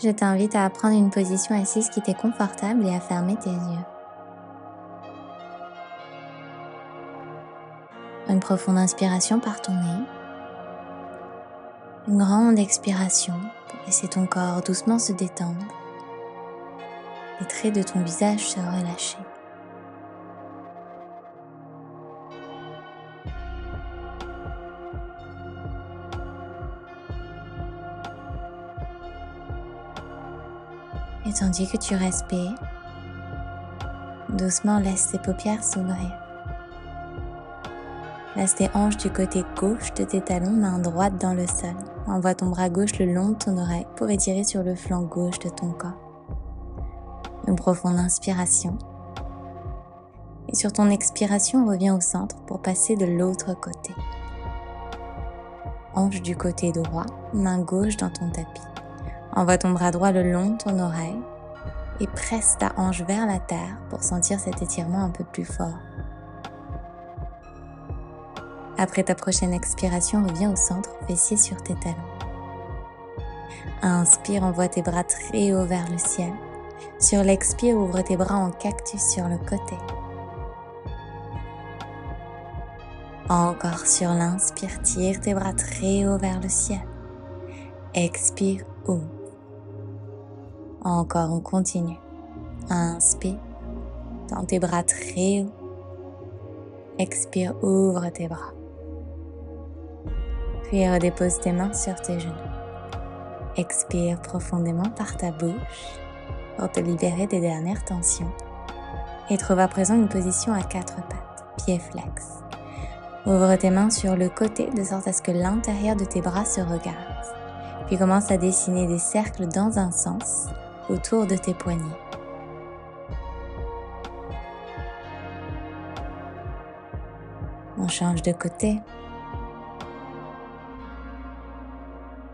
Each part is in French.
Je t'invite à prendre une position assise qui t'est confortable et à fermer tes yeux. Une profonde inspiration par ton nez. Une grande expiration pour laisser ton corps doucement se détendre. Les traits de ton visage se relâcher. Et tandis que tu respires, doucement laisse tes paupières s'ouvrir. Laisse tes hanches du côté gauche de tes talons, main droite dans le sol. Envoie ton bras gauche le long de ton oreille pour étirer sur le flanc gauche de ton corps. Une profonde inspiration. Et sur ton expiration, reviens au centre pour passer de l'autre côté. Hanche du côté droit, main gauche dans ton tapis. Envoie ton bras droit le long de ton oreille et presse ta hanche vers la terre pour sentir cet étirement un peu plus fort. Après ta prochaine expiration, reviens au centre, fessiers sur tes talons. Inspire, envoie tes bras très haut vers le ciel. Sur l'expire, ouvre tes bras en cactus sur le côté. Encore sur l'inspire, tire tes bras très haut vers le ciel. Expire, ouvre. Encore, on continue. Inspire, tends tes bras très haut. Expire, ouvre tes bras. Puis redépose tes mains sur tes genoux. Expire profondément par ta bouche pour te libérer des dernières tensions. Et trouve à présent une position à 4 pattes, pieds flex. Ouvre tes mains sur le côté de sorte à ce que l'intérieur de tes bras se regarde. Puis commence à dessiner des cercles dans un sens autour de tes poignets. On change de côté.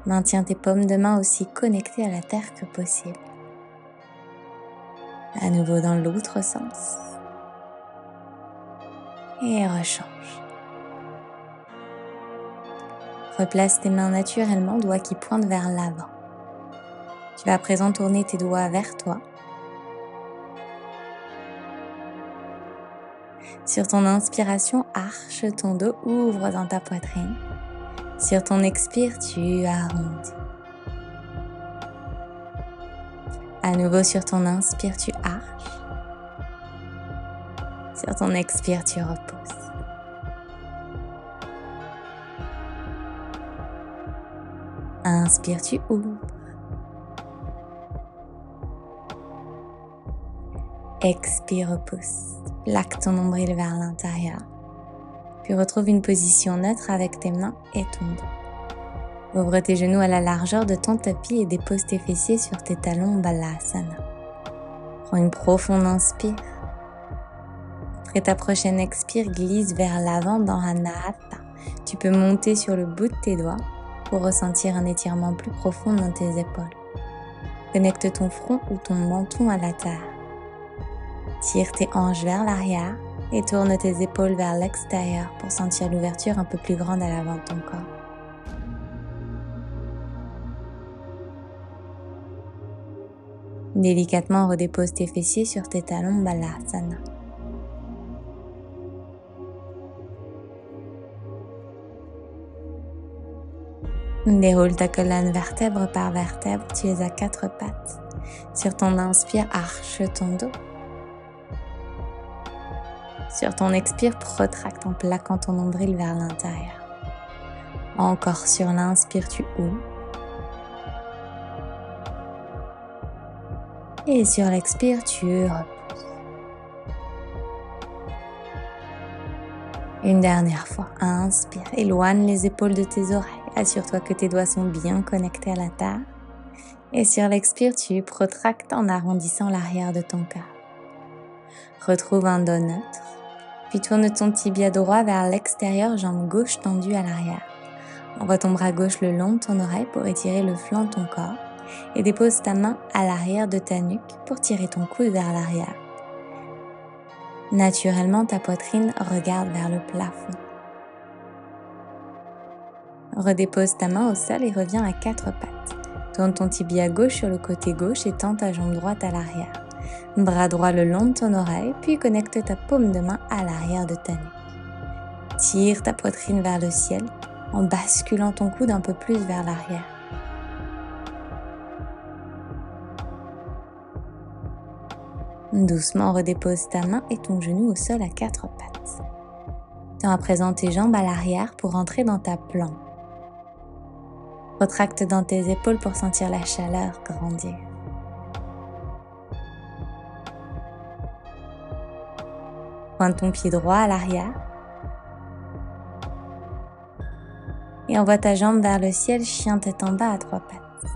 Maintiens tes paumes de main aussi connectées à la terre que possible. À nouveau dans l'autre sens. Et rechange. Replace tes mains naturellement, doigts qui pointent vers l'avant. Tu vas à présent tourner tes doigts vers toi. Sur ton inspiration, arche ton dos, ouvre dans ta poitrine. Sur ton expire, tu arrondis. À nouveau sur ton inspire, tu arches. Sur ton expire, tu reposes. Inspire, tu ouvres. Expire, repousse. Plaque ton nombril vers l'intérieur. Puis retrouve une position neutre avec tes mains et ton dos. Ouvre tes genoux à la largeur de ton tapis et dépose tes fessiers sur tes talons Balasana. Prends une profonde inspire. Après ta prochaine expire, glisse vers l'avant dans Anahata. Tu peux monter sur le bout de tes doigts pour ressentir un étirement plus profond dans tes épaules. Connecte ton front ou ton menton à la terre. Tire tes hanches vers l'arrière et tourne tes épaules vers l'extérieur pour sentir l'ouverture un peu plus grande à l'avant de ton corps. Délicatement redépose tes fessiers sur tes talons Balasana. Déroule ta colonne vertèbre par vertèbre, tu es à 4 pattes. Sur ton inspire, arche ton dos. Sur ton expire, protracte en plaquant ton nombril vers l'intérieur. Encore sur l'inspire, tu ouvres. Et sur l'expire, tu reposes. Une dernière fois, inspire, éloigne les épaules de tes oreilles. Assure-toi que tes doigts sont bien connectés à la terre. Et sur l'expire, tu protractes en arrondissant l'arrière de ton cœur. Retrouve un dos neutre. Puis tourne ton tibia droit vers l'extérieur, jambe gauche tendue à l'arrière. Envoie ton bras gauche le long de ton oreille pour étirer le flanc de ton corps. Et dépose ta main à l'arrière de ta nuque pour tirer ton coude vers l'arrière. Naturellement, ta poitrine regarde vers le plafond. Redépose ta main au sol et reviens à 4 pattes. Tourne ton tibia gauche sur le côté gauche et tends ta jambe droite à l'arrière. Bras droit le long de ton oreille, puis connecte ta paume de main à l'arrière de ta nuque. Tire ta poitrine vers le ciel en basculant ton coude un peu plus vers l'arrière. Doucement, redépose ta main et ton genou au sol à 4 pattes. Tends à présent tes jambes à l'arrière pour entrer dans ta planche. Retracte dans tes épaules pour sentir la chaleur grandir. Pointe ton pied droit à l'arrière et envoie ta jambe vers le ciel, chien tête en bas à 3 pattes.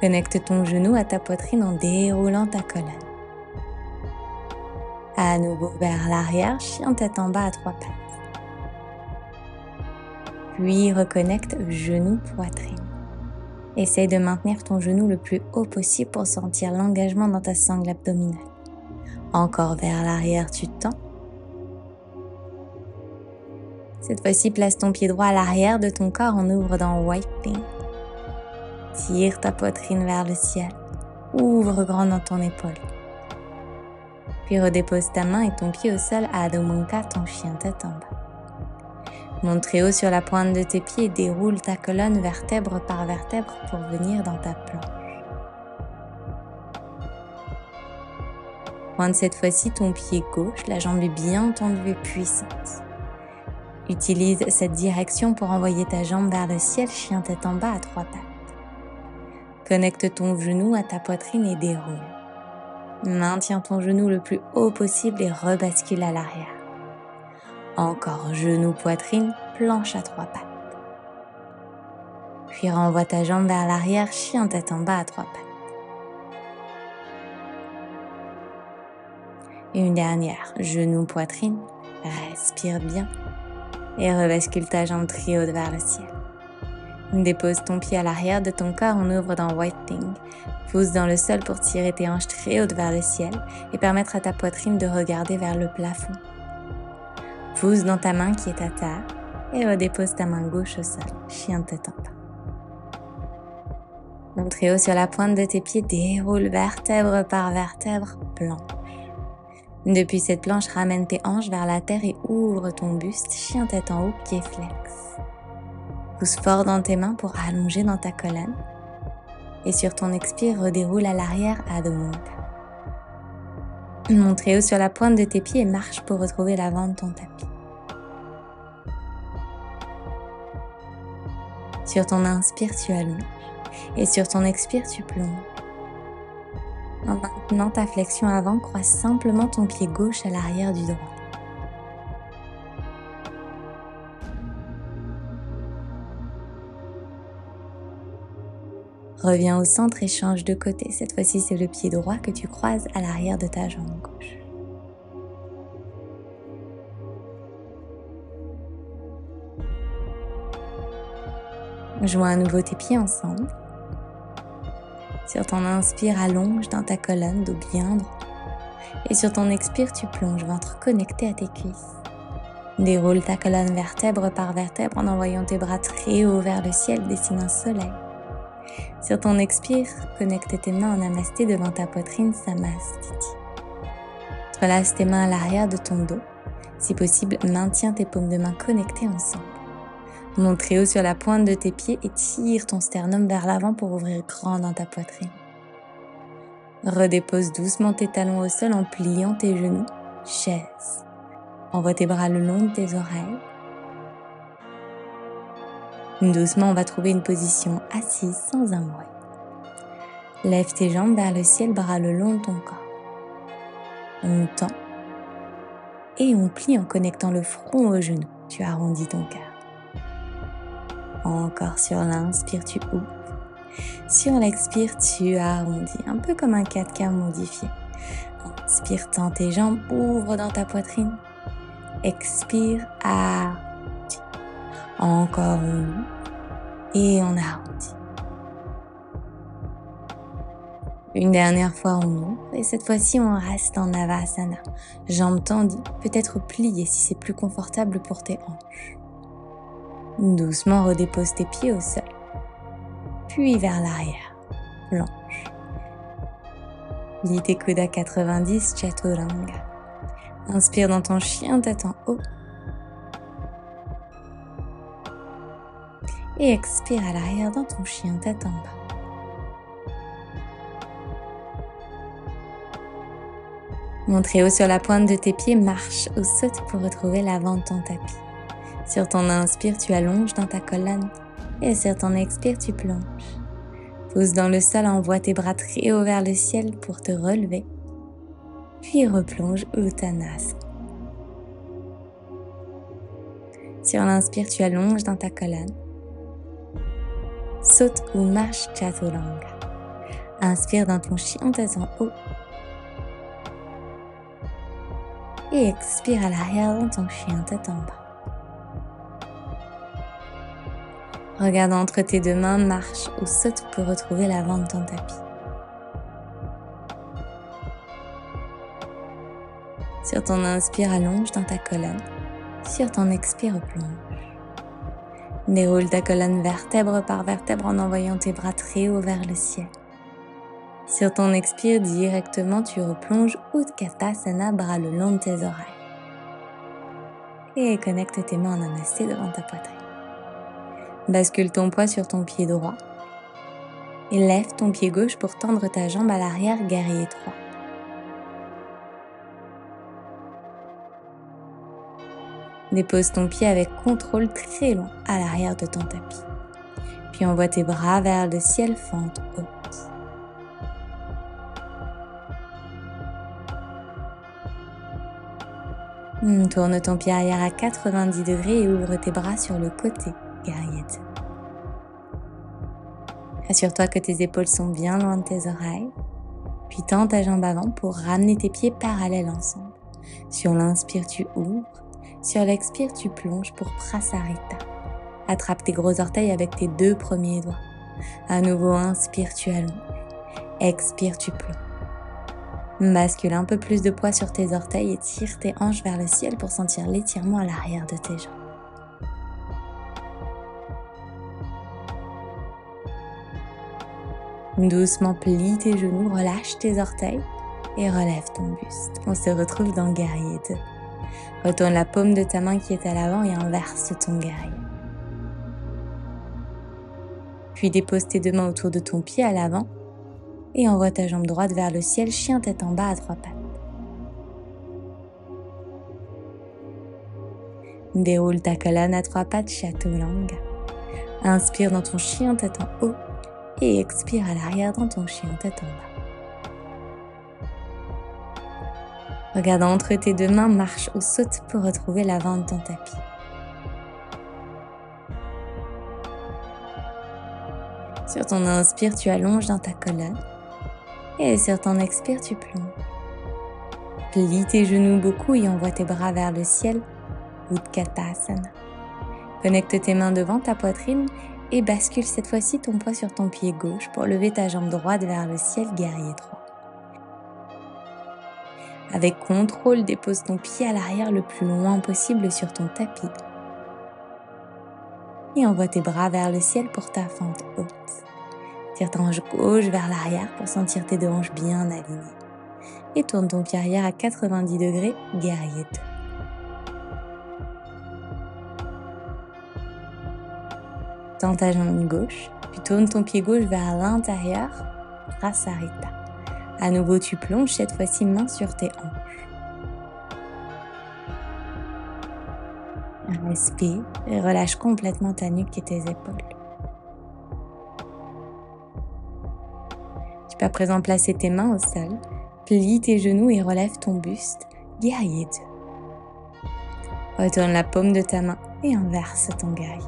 Connecte ton genou à ta poitrine en déroulant ta colonne. À nouveau vers l'arrière, chien tête en bas à 3 pattes. Puis reconnecte genou, poitrine. Essaye de maintenir ton genou le plus haut possible pour sentir l'engagement dans ta sangle abdominale. Encore vers l'arrière, tu tends. Cette fois-ci, place ton pied droit à l'arrière de ton corps en ouvre dans Wiping. Tire ta poitrine vers le ciel. Ouvre grand dans ton épaule. Puis redépose ta main et ton pied au sol à Adho Mukha, ton chien tête en bas. Monte très haut sur la pointe de tes pieds et déroule ta colonne vertèbre par vertèbre pour venir dans ta planche. Pointe cette fois-ci ton pied gauche, la jambe est bien tendue et puissante. Utilise cette direction pour envoyer ta jambe vers le ciel, chien tête en bas à 3 pattes. Connecte ton genou à ta poitrine et déroule. Maintiens ton genou le plus haut possible et rebascule à l'arrière. Encore genou, poitrine, planche à 3 pattes. Puis renvoie ta jambe vers l'arrière, chien tête en bas à 3 pattes. Et une dernière, genou, poitrine, respire bien et rebascule ta jambe très haute vers le ciel. Dépose ton pied à l'arrière de ton corps, on ouvre dans Wiping. Pousse dans le sol pour tirer tes hanches très hautes vers le ciel et permettre à ta poitrine de regarder vers le plafond. Pousse dans ta main qui est à terre et redépose ta main gauche au sol, chien tête en bas. Monte très haut sur la pointe de tes pieds, déroule vertèbre par vertèbre, planche. Depuis cette planche, ramène tes hanches vers la terre et ouvre ton buste, chien tête en haut, pied flex. Pousse fort dans tes mains pour allonger dans ta colonne. Et sur ton expire, redéroule à l'arrière Adho Mukha. Monte très haut sur la pointe de tes pieds et marche pour retrouver l'avant de ton tapis. Sur ton inspire, tu allonges. Et sur ton expire, tu plonges. En maintenant ta flexion avant, croise simplement ton pied gauche à l'arrière du droit. Reviens au centre et change de côté. Cette fois-ci, c'est le pied droit que tu croises à l'arrière de ta jambe gauche. Joins à nouveau tes pieds ensemble. Sur ton inspire, allonge dans ta colonne, dos bien droit. Et sur ton expire, tu plonges, ventre connecté à tes cuisses. Déroule ta colonne vertèbre par vertèbre en envoyant tes bras très haut vers le ciel, dessine un soleil. Sur ton expire, connecte tes mains en namasté devant ta poitrine, samastiti. Relâche tes mains à l'arrière de ton dos. Si possible, maintiens tes paumes de main connectées ensemble. Monte très haut sur la pointe de tes pieds et tire ton sternum vers l'avant pour ouvrir grand dans ta poitrine. Redépose doucement tes talons au sol en pliant tes genoux, chaise. Envoie tes bras le long de tes oreilles. Doucement, on va trouver une position assise sans un bruit. Lève tes jambes vers le ciel, bras le long de ton corps. On tend et on plie en connectant le front au genou. Tu arrondis ton cœur. Encore sur l'inspire, tu ouvres. Sur l'expire, tu arrondis, un peu comme un 4 quarts modifié. Inspire, tends tes jambes, ouvre dans ta poitrine. Expire, arrondis. Encore on ouvre et on arrondit. Une dernière fois, on ouvre et cette fois-ci, on reste en Navasana. Jambes tendues, peut-être pliées si c'est plus confortable pour tes hanches. Doucement redépose tes pieds au sol, puis vers l'arrière, planche. Lis tes coudes à 90, Chaturanga. Inspire dans ton chien tête en haut. Et expire à l'arrière dans ton chien tête en bas. Monte très haut sur la pointe de tes pieds, marche ou saute pour retrouver l'avant de ton tapis. Sur ton inspire, tu allonges dans ta colonne et sur ton expire, tu plonges. Pousse dans le sol, envoie tes bras très haut vers le ciel pour te relever. Puis replonge Uttanasana. Sur l'inspire, tu allonges dans ta colonne. Saute ou marche Chaturanga. Inspire dans ton chien tête en haut. Et expire à l'arrière dans ton chien tête en bas. Regarde entre tes deux mains, marche ou saute pour retrouver l'avant de ton tapis. Sur ton inspire, allonge dans ta colonne. Sur ton expire, plonge. Déroule ta colonne vertèbre par vertèbre en envoyant tes bras très haut vers le ciel. Sur ton expire, directement, tu replonges Utkatasana, bras le long de tes oreilles. Et connecte tes mains en namasté devant ta poitrine. Bascule ton poids sur ton pied droit. Et lève ton pied gauche pour tendre ta jambe à l'arrière, guerrier 3. Dépose ton pied avec contrôle très long à l'arrière de ton tapis. Puis envoie tes bras vers le ciel, fente haute. Tourne ton pied arrière à 90 degrés et ouvre tes bras sur le côté, guerrier 2. Assure-toi que tes épaules sont bien loin de tes oreilles. Puis tends ta jambe avant pour ramener tes pieds parallèles ensemble. Sur l'inspire, tu ouvres. Sur l'expire, tu plonges pour Prasarita. Attrape tes gros orteils avec tes deux premiers doigts. À nouveau, inspire, tu allonges. Expire, tu plonges. Bascule un peu plus de poids sur tes orteils et tire tes hanches vers le ciel pour sentir l'étirement à l'arrière de tes jambes. Doucement plie tes genoux, relâche tes orteils et relève ton buste. On se retrouve dans guerrier 2. Retourne la paume de ta main qui est à l'avant et inverse ton guerrier. Puis dépose tes deux mains autour de ton pied à l'avant et envoie ta jambe droite vers le ciel, chien tête en bas à 3 pattes. Déroule ta colonne à 3 pattes, Chaturanga. Inspire dans ton chien tête en haut et expire à l'arrière dans ton chien tête en bas. Regarde entre tes deux mains, marche ou saute pour retrouver l'avant de ton tapis. Sur ton inspire, tu allonges dans ta colonne. Et sur ton expire, tu plonges. Plie tes genoux beaucoup et envoie tes bras vers le ciel, Utkatasana. Connecte tes mains devant ta poitrine et bascule cette fois-ci ton poids sur ton pied gauche pour lever ta jambe droite vers le ciel, guerrier 3. Avec contrôle, dépose ton pied à l'arrière le plus loin possible sur ton tapis. Et envoie tes bras vers le ciel pour ta fente haute. Tire ta hanche gauche vers l'arrière pour sentir tes deux hanches bien alignées. Et tourne ton pied arrière à 90 degrés, guerrier 2. Tends ta jambe gauche, puis tourne ton pied gauche vers l'intérieur, Prasarita. À nouveau, tu plonges, cette fois-ci main sur tes hanches. Respire et relâche complètement ta nuque et tes épaules. Tu peux à présent placer tes mains au sol, plie tes genoux et relève ton buste, guerrier 2. Retourne la paume de ta main et inverse ton guerrier.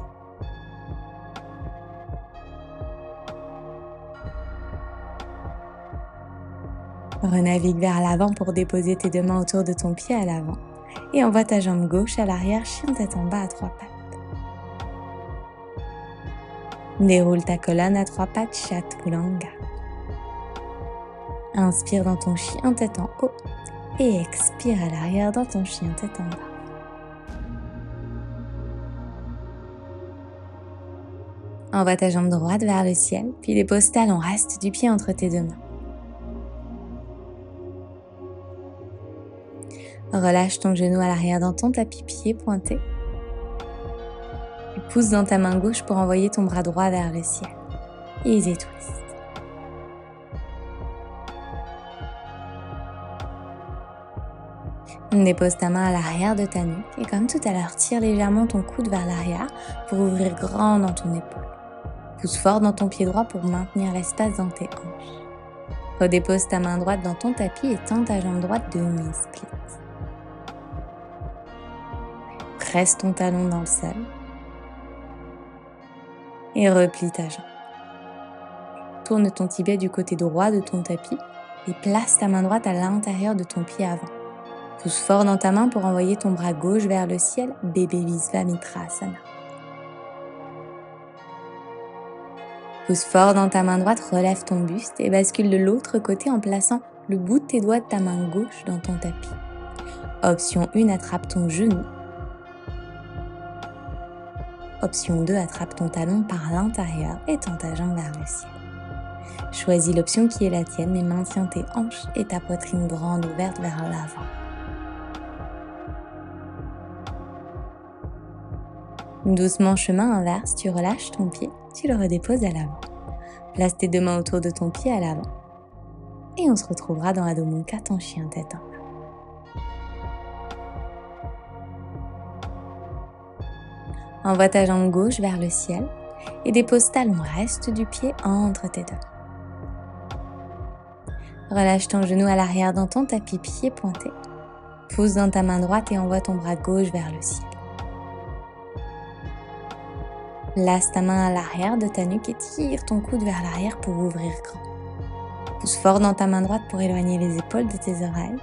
Renavigue vers l'avant pour déposer tes deux mains autour de ton pied à l'avant et envoie ta jambe gauche à l'arrière, chien tête en bas à 3 pattes. Déroule ta colonne à 3 pattes, Chaturanga. Inspire dans ton chien tête en haut et expire à l'arrière dans ton chien tête en bas. Envoie ta jambe droite vers le ciel, puis dépose talon, reste du pied entre tes deux mains. Relâche ton genou à l'arrière dans ton tapis, pied pointé. Et pousse dans ta main gauche pour envoyer ton bras droit vers le ciel. Easy twist. Dépose ta main à l'arrière de ta nuque et comme tout à l'heure, tire légèrement ton coude vers l'arrière pour ouvrir grand dans ton épaule. Pousse fort dans ton pied droit pour maintenir l'espace dans tes hanches. Redépose ta main droite dans ton tapis et tends ta jambe droite demi-split. Presse ton talon dans le sol et replie ta jambe. Tourne ton tibia du côté droit de ton tapis et place ta main droite à l'intérieur de ton pied avant. Pousse fort dans ta main pour envoyer ton bras gauche vers le ciel, bébé Visvamitrasana. Pousse fort dans ta main droite, relève ton buste et bascule de l'autre côté en plaçant le bout de tes doigts de ta main gauche dans ton tapis. Option 1, attrape ton genou. Option 2, attrape ton talon par l'intérieur et tends ta jambe vers le ciel. Choisis l'option qui est la tienne et maintiens tes hanches et ta poitrine grande ouverte vers l'avant. Doucement, chemin inverse, tu relâches ton pied, tu le redéposes à l'avant. Place tes deux mains autour de ton pied à l'avant. Et on se retrouvera dans Adho Mukha, ton chien tête en bas. Envoie ta jambe gauche vers le ciel et dépose talon, reste du pied entre tes deux. Relâche ton genou à l'arrière dans ton tapis, pied pointé. Pousse dans ta main droite et envoie ton bras gauche vers le ciel. Place ta main à l'arrière de ta nuque et tire ton coude vers l'arrière pour ouvrir grand. Pousse fort dans ta main droite pour éloigner les épaules de tes oreilles.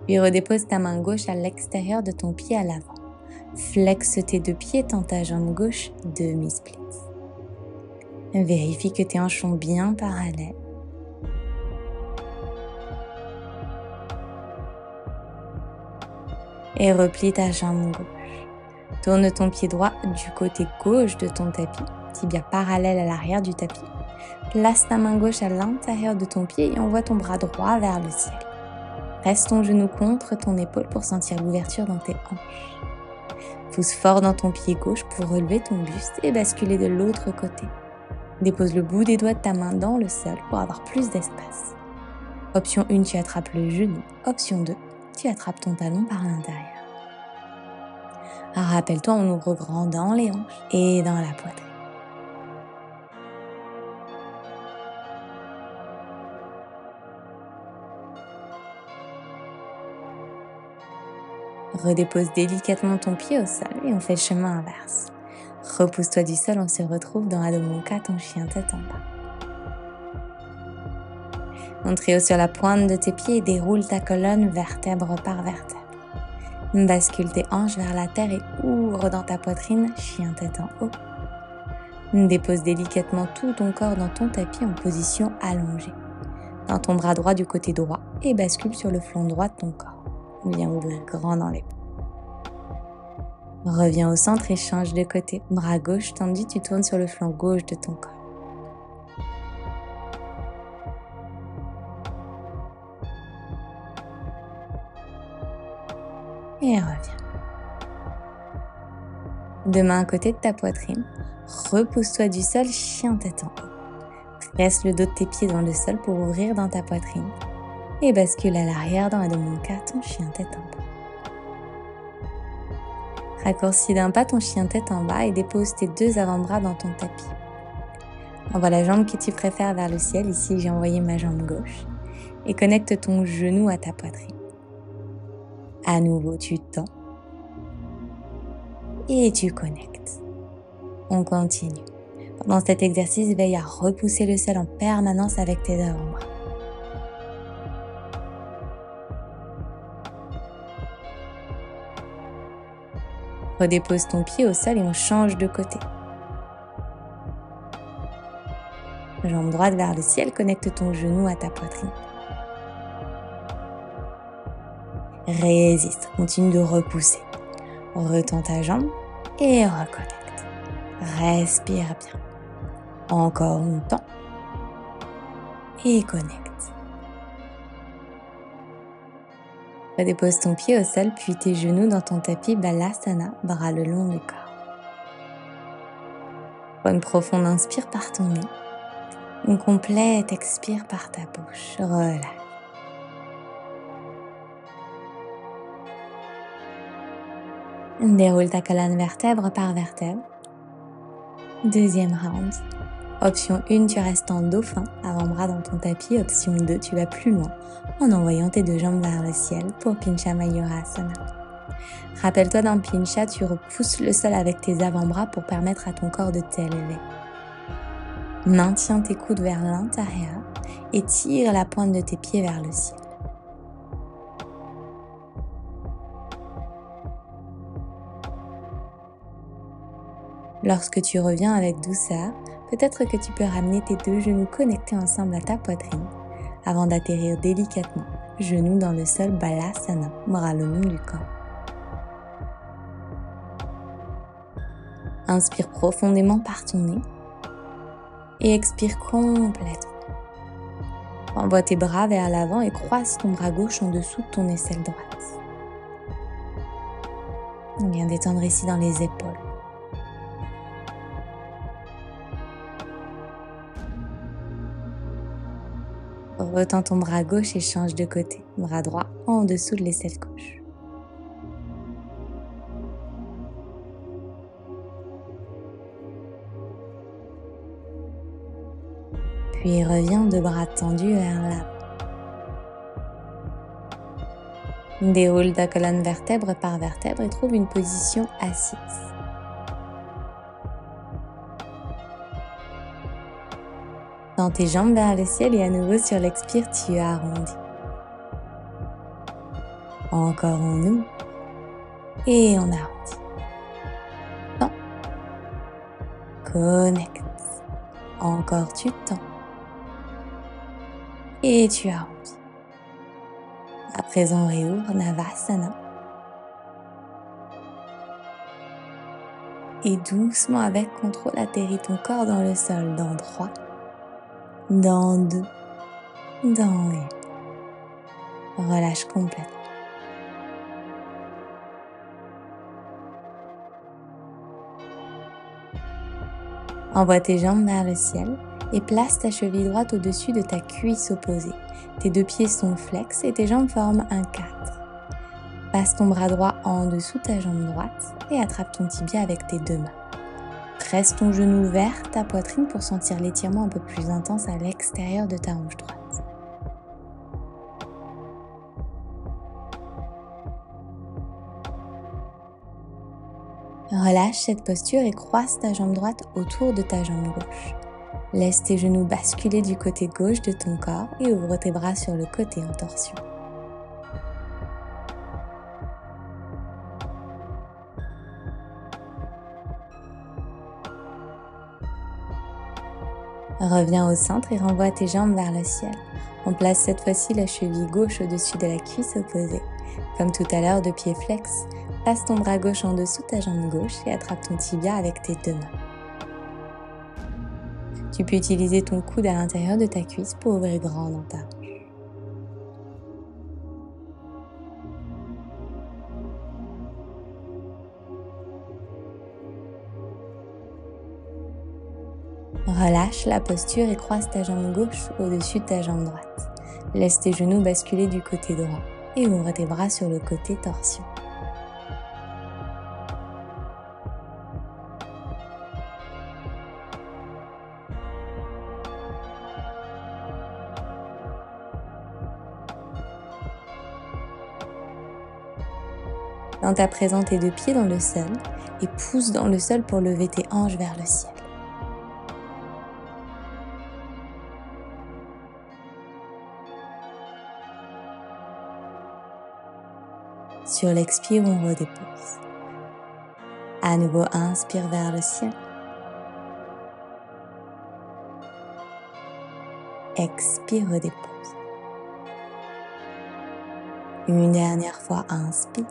Puis redépose ta main gauche à l'extérieur de ton pied à l'avant. Flexe tes deux pieds, tends ta jambe gauche, demi-split. Vérifie que tes hanches sont bien parallèles. Et replie ta jambe gauche. Tourne ton pied droit du côté gauche de ton tapis, tibia parallèle à l'arrière du tapis. Place ta main gauche à l'intérieur de ton pied et envoie ton bras droit vers le ciel. Reste ton genou contre ton épaule pour sentir l'ouverture dans tes hanches. Pousse fort dans ton pied gauche pour relever ton buste et basculer de l'autre côté. Dépose le bout des doigts de ta main dans le sol pour avoir plus d'espace. Option 1, tu attrapes le genou. Option 2, tu attrapes ton talon par l'intérieur. Rappelle-toi, on ouvre grand dans les hanches et dans la poitrine. Redépose délicatement ton pied au sol et on fait le chemin inverse. Repousse-toi du sol, on se retrouve dans Adho Mukha, ton chien tête en bas. Montre haut sur la pointe de tes pieds et déroule ta colonne vertèbre par vertèbre. Bascule tes hanches vers la terre et ouvre dans ta poitrine, chien tête en haut. Dépose délicatement tout ton corps dans ton tapis en position allongée. Tends ton bras droit du côté droit et bascule sur le flanc droit de ton corps. Viens ouvrir grand dans l'épaule. Reviens au centre et change de côté. Bras gauche tendu, tu tournes sur le flanc gauche de ton corps. Et reviens. Deux mains à côté de ta poitrine. Repousse-toi du sol, chien tête en haut. Presse le dos de tes pieds dans le sol pour ouvrir dans ta poitrine. Et bascule à l'arrière dans Adho Mukha, ton chien tête en bas. Raccourcis d'un pas ton chien tête en bas et dépose tes deux avant-bras dans ton tapis. Envoie la jambe que tu préfères vers le ciel, ici j'ai envoyé ma jambe gauche, et connecte ton genou à ta poitrine. À nouveau tu tends et tu connectes. On continue. Pendant cet exercice, veille à repousser le sol en permanence avec tes avant-bras. Redépose ton pied au sol et on change de côté. Jambe droite vers le ciel, connecte ton genou à ta poitrine. Résiste, continue de repousser. Retends ta jambe et reconnecte. Respire bien. Encore longtemps. Et connecte. Redépose ton pied au sol, puis tes genoux dans ton tapis Balasana, bras le long du corps. Prends une profonde inspire par ton nez. Une complète expire par ta bouche. Relâche. Déroule ta colonne vertèbre par vertèbre. Deuxième round. Option 1, tu restes en dauphin, avant-bras dans ton tapis. Option 2, tu vas plus loin en envoyant tes deux jambes vers le ciel pour Pincha Mayurasana. Rappelle-toi, dans Pincha, tu repousses le sol avec tes avant-bras pour permettre à ton corps de t'élever. Maintiens tes coudes vers l'intérieur et tire la pointe de tes pieds vers le ciel. Lorsque tu reviens avec douceur, peut-être que tu peux ramener tes deux genoux connectés ensemble à ta poitrine avant d'atterrir délicatement, genoux dans le sol Balasana, bras le long du corps. Inspire profondément par ton nez et expire complètement. Envoie tes bras vers l'avant et croise ton bras gauche en dessous de ton aisselle droite. Viens détendre ici dans les épaules. Retends ton bras gauche et change de côté. Bras droit en dessous de l'aisselle gauche. Puis reviens de bras tendus vers l'avant. Déroule ta colonne vertèbre par vertèbre et trouve une position assise. Tends tes jambes vers le ciel et à nouveau sur l'expire, tu arrondis. Encore on ouvre et on arrondit. Tends. Connecte. Encore tu tends. Et tu arrondis. À présent, réouvre Navasana. Et doucement, avec contrôle, atterris ton corps dans le sol, dans 3, dans 2, dans 1. Relâche complètement. Envoie tes jambes vers le ciel et place ta cheville droite au-dessus de ta cuisse opposée. Tes deux pieds sont flex et tes jambes forment un 4. Passe ton bras droit en dessous de ta jambe droite et attrape ton tibia avec tes deux mains. Presse ton genou vers ta poitrine pour sentir l'étirement un peu plus intense à l'extérieur de ta hanche droite. Relâche cette posture et croise ta jambe droite autour de ta jambe gauche. Laisse tes genoux basculer du côté gauche de ton corps et ouvre tes bras sur le côté en torsion. Reviens au centre et renvoie tes jambes vers le ciel. On place cette fois-ci la cheville gauche au-dessus de la cuisse opposée. Comme tout à l'heure de pied flex, passe ton bras gauche en dessous de ta jambe gauche et attrape ton tibia avec tes deux mains. Tu peux utiliser ton coude à l'intérieur de ta cuisse pour ouvrir grand dans ta hanche. Relâche la posture et croise ta jambe gauche au-dessus de ta jambe droite. Laisse tes genoux basculer du côté droit et ouvre tes bras sur le côté torsion. Tente à présent tes deux pieds dans le sol et pousse dans le sol pour lever tes hanches vers le ciel. Sur l'expire, on redépose. À nouveau, inspire vers le ciel. Expire, redépose. Une dernière fois, inspire.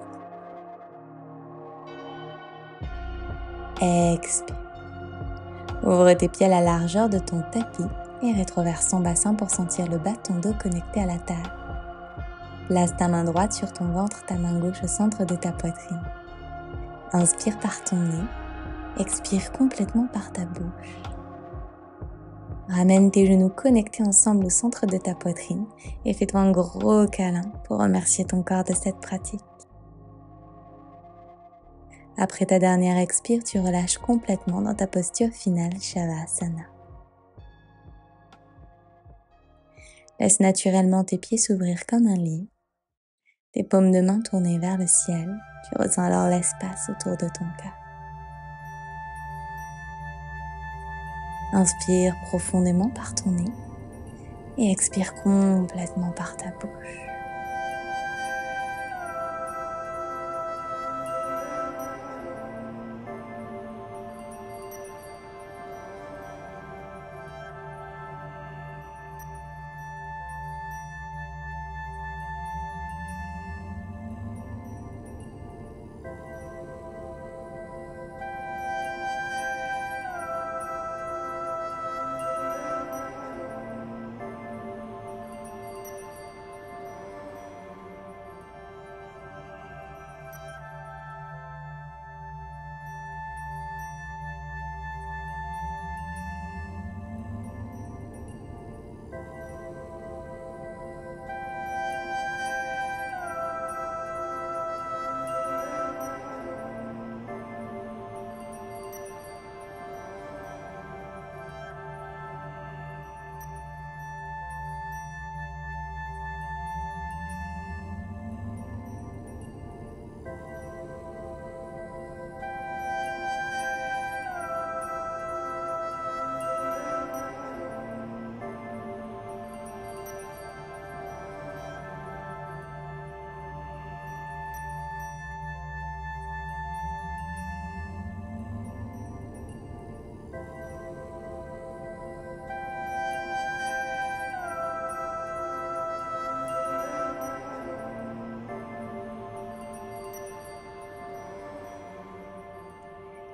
Expire. Ouvre tes pieds à la largeur de ton tapis et rétroverse ton bassin pour sentir le bas de ton dos connecté à la terre. Place ta main droite sur ton ventre, ta main gauche au centre de ta poitrine. Inspire par ton nez, expire complètement par ta bouche. Ramène tes genoux connectés ensemble au centre de ta poitrine et fais-toi un gros câlin pour remercier ton corps de cette pratique. Après ta dernière expire, tu relâches complètement dans ta posture finale Shavasana. Laisse naturellement tes pieds s'ouvrir comme un livre, tes paumes de main tournées vers le ciel. Tu ressens alors l'espace autour de ton cœur. Inspire profondément par ton nez et expire complètement par ta bouche.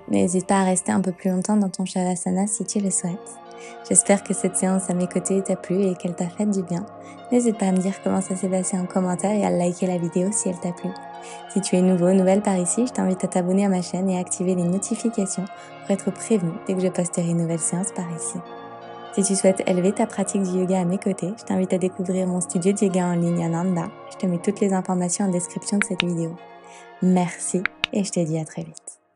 N'hésite pas à rester un peu plus longtemps dans ton Shavasana si tu le souhaites. J'espère que cette séance à mes côtés t'a plu et qu'elle t'a fait du bien. N'hésite pas à me dire comment ça s'est passé en commentaire et à liker la vidéo si elle t'a plu. Si tu es nouveau, nouvelle par ici, je t'invite à t'abonner à ma chaîne et à activer les notifications pour être prévenu dès que je posterai une nouvelle séance par ici. Si tu souhaites élever ta pratique du yoga à mes côtés, je t'invite à découvrir mon studio de yoga en ligne à Nanda. Je te mets toutes les informations en description de cette vidéo. Merci et je te dis à très vite.